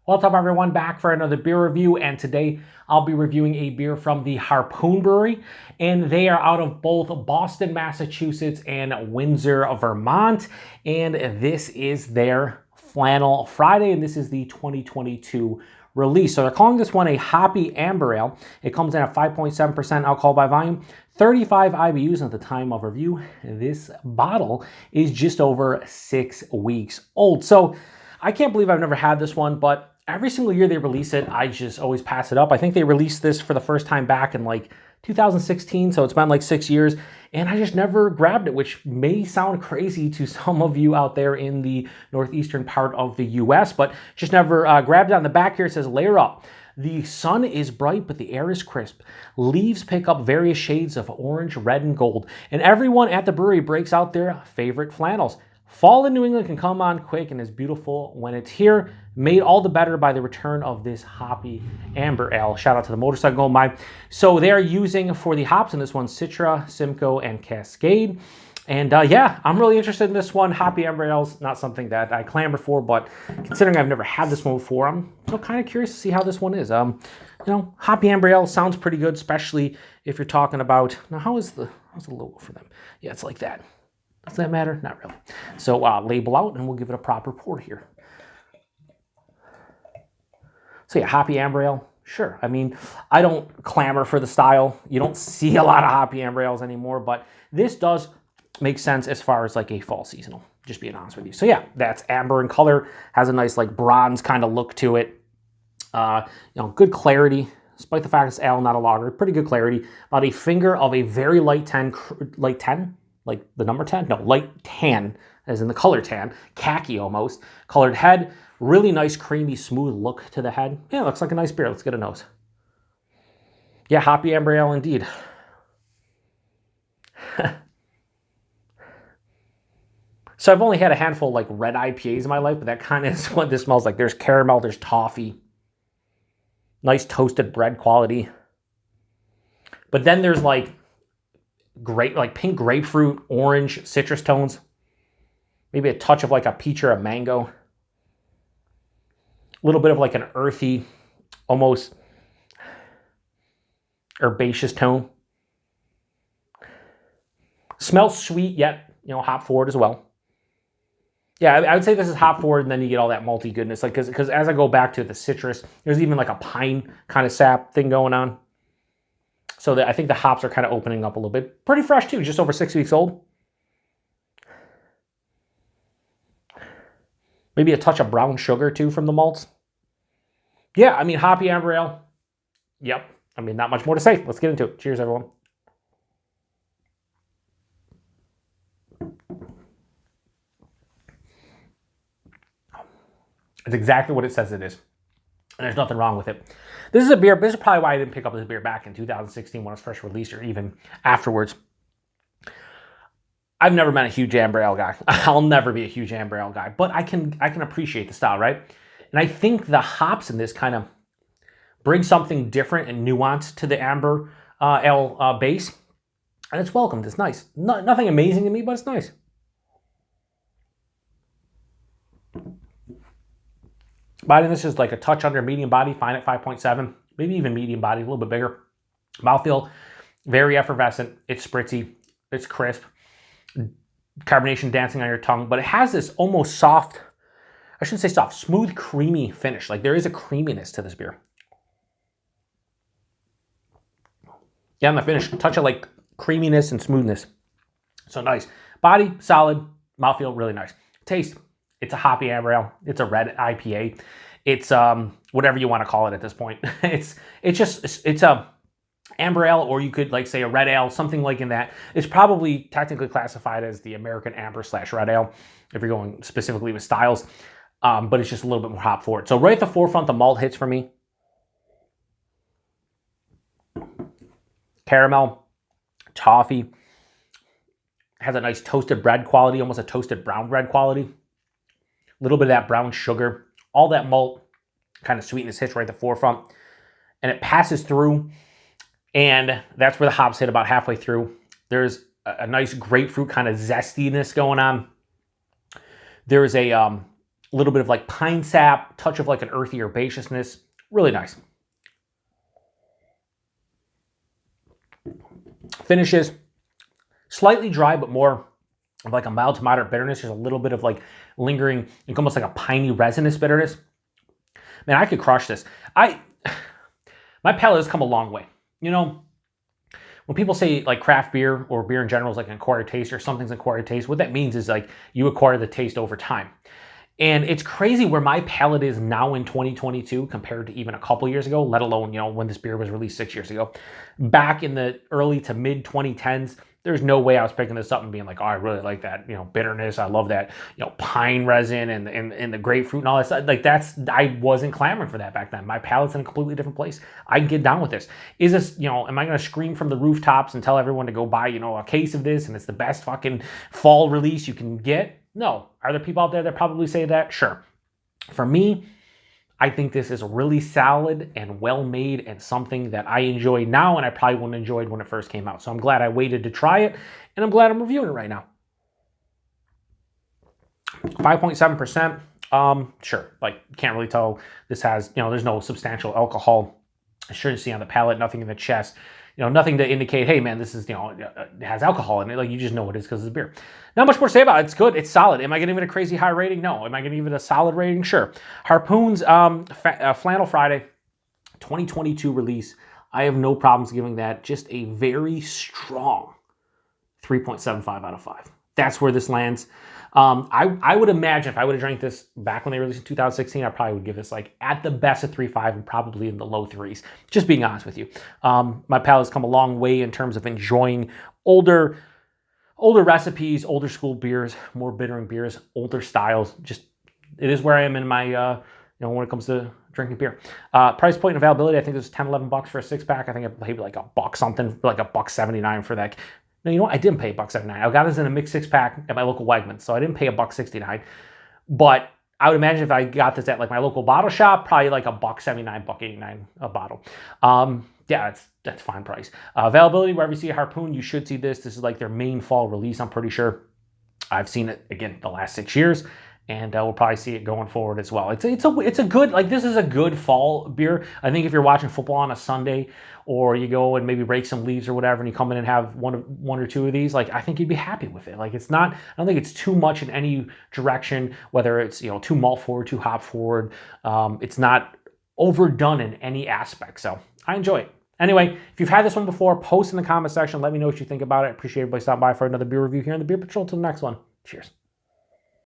What's up, everyone? Back for another beer review, and today I'll be reviewing a beer from the Harpoon Brewery, and they are out of both Boston, Massachusetts and Windsor, Vermont, and this is their Flannel Friday, and this is the 2022 release. So they're calling this one a Hoppy Amber Ale. It comes in at 5.7% alcohol by volume, 35 IBUs at the time of review. This bottle is just over 6 weeks old. So I can't believe I've never had this one, but every single year they release it, I just always pass it up. I think they released this for the first time back in like 2016, so it's been like 6 years, and I just never grabbed it, which may sound crazy to some of you out there in the northeastern part of the US, but just never grabbed it. On the back here it says, layer up. The sun is bright, but the air is crisp. Leaves pick up various shades of orange, red, and gold, and everyone at the brewery breaks out their favorite flannels. Fall in New England can come on quick and is beautiful when it's here, made all the better by the return of this Hoppy Amber Ale. Shout out to the motorcycle going by. So they are using for the hops in this one Citra, Simcoe, and Cascade. And yeah, I'm really interested in this one. Hoppy Amber Ale's not something that I clamor for, but considering I've never had this one before, I'm kind of curious to see how this one is. Hoppy Amber Ale sounds pretty good, especially if you're talking about, now how's the logo for them? Yeah, it's like that. Does that matter? Not really. So label out, and we'll give it a proper pour here. So yeah, Hoppy Amber Ale, sure. I mean, I don't clamor for the style. You don't see a lot of Hoppy Amber Ales anymore, but this does make sense as far as like a fall seasonal, just being honest with you. So yeah, that's amber in color, has a nice like bronze kind of look to it. Good clarity, despite the fact it's ale, not a lager. Pretty good clarity. About a finger of a very light 10, like the number 10? No, light tan, as in the color tan, khaki almost. Colored head, really nice, creamy, smooth look to the head. Yeah, looks like a nice beer. Let's get a nose. Yeah, Hoppy Amber Ale indeed. So I've only had a handful of like red IPAs in my life, but that kind of is what this smells like. There's caramel, there's toffee, nice toasted bread quality. But then there's like pink grapefruit, orange, citrus tones. Maybe a touch of like a peach or a mango. A little bit of like an earthy, almost herbaceous tone. Smells sweet, yet, hop forward as well. Yeah, I would say this is hop forward, and then you get all that malty goodness. Like, because as I go back to the citrus, there's even like a pine kind of sap thing going on. So I think the hops are kind of opening up a little bit. Pretty fresh too, just over 6 weeks old. Maybe a touch of brown sugar too from the malts. Yeah, I mean, Hoppy Amber Ale. Yep. I mean, not much more to say. Let's get into it. Cheers, everyone. It's exactly what it says it is. And there's nothing wrong with it. This is a beer. This is probably why I didn't pick up this beer back in 2016 when it was first released, or even afterwards. I've never been a huge Amber Ale guy. I'll never be a huge Amber Ale guy, but I can appreciate the style, right? And I think the hops in this kind of bring something different and nuanced to the Amber Ale base, and it's welcomed. It's nice. Nothing amazing to me, but it's nice. Body in this is like a touch under medium body, fine at 5.7, maybe even medium body, a little bit bigger. Mouthfeel, very effervescent. It's spritzy. It's crisp. Carbonation dancing on your tongue, but it has this almost soft, I shouldn't say soft, smooth, creamy finish. Like there is a creaminess to this beer. Yeah, on the finish, a touch of like creaminess and smoothness. So nice. Body, solid. Mouthfeel, really nice. Taste. It's a Hoppy Amber Ale. It's a Red IPA. It's whatever you want to call it at this point. It's a Amber Ale, or you could like say a Red Ale, something like in that. It's probably technically classified as the American Amber / Red Ale if you're going specifically with styles, but it's just a little bit more hop forward. So right at the forefront, the malt hits for me. Caramel, toffee, has a nice toasted bread quality, almost a toasted brown bread quality. A little bit of that brown sugar, all that malt kind of sweetness hits right at the forefront, and it passes through, and that's where the hops hit about halfway through. There's a nice grapefruit kind of zestiness going on. There's a a little bit of like pine sap, touch of like an earthy herbaceousness. Really nice. Finishes slightly dry, but more of like a mild to moderate bitterness. There's a little bit of like lingering, like almost like a piney resinous bitterness. Man, I could crush this. My palate has come a long way. You know, when people say like craft beer or beer in general is like an acquired taste or something's an acquired taste, what that means is like you acquire the taste over time. And it's crazy where my palate is now in 2022 compared to even a couple years ago, let alone, you know, when this beer was released 6 years ago. Back in the early to mid 2010s, there's no way I was picking this up and being like, oh, I really like that, you know, bitterness. I love that, you know, pine resin and the grapefruit and all that stuff. Like I wasn't clamoring for that back then. My palate's in a completely different place. I can get down with this. Is this, you know, am I going to scream from the rooftops and tell everyone to go buy, you know, a case of this and it's the best fucking fall release you can get? No. Are there people out there that probably say that? Sure. For me, I think this is really solid and well made and something that I enjoy now and I probably wouldn't have enjoyed when it first came out. So I'm glad I waited to try it and I'm glad I'm reviewing it right now. 5.7%. Sure. Like, can't really tell this has, you know, there's no substantial alcohol. I shouldn't see on the palate, nothing in the chest. You know, nothing to indicate, hey, man, this is, you know, it has alcohol in it. Like, you just know it is because it's beer. Not much more to say about it. It's good. It's solid. Am I going to give it a crazy high rating? No. Am I going to give it a solid rating? Sure. Harpoon's Flannel Friday 2022 release. I have no problems giving that just a very strong 3.75 out of 5. That's where this lands. I would imagine if I would have drank this back when they released in 2016, I probably would give this like at the best a 3.5 and probably in the low 3s. Just being honest with you. My palate's come a long way in terms of enjoying older recipes, older school beers, more bittering beers, older styles. Just it is where I am in my you know, when it comes to drinking beer. Price point and availability, I think it was $10-11 for a 6-pack. I think I paid like a buck something, like $1.79 for that. No, you know what? I didn't pay $1.79. I got this in a mixed 6-pack at my local Wegmans, so I didn't pay $1.69. But I would imagine if I got this at like my local bottle shop, probably like $1.79, $1.89 a bottle. Yeah, that's fine price. Availability, wherever you see a Harpoon, you should see this. This is like their main fall release, I'm pretty sure. I've seen it, again, the last 6 years. And we'll probably see it going forward as well. It's a good, like, this is a good fall beer. I think if you're watching football on a Sunday, or you go and maybe rake some leaves or whatever, and you come in and have one or two of these, like, I think you'd be happy with it. Like, it's not, I don't think it's too much in any direction, whether it's, you know, too malt forward, too hop forward. It's not overdone in any aspect. So I enjoy it. Anyway, if you've had this one before, post in the comment section. Let me know what you think about it. I appreciate everybody stopping by for another beer review here on the Beer Patrol. Till the next one. Cheers.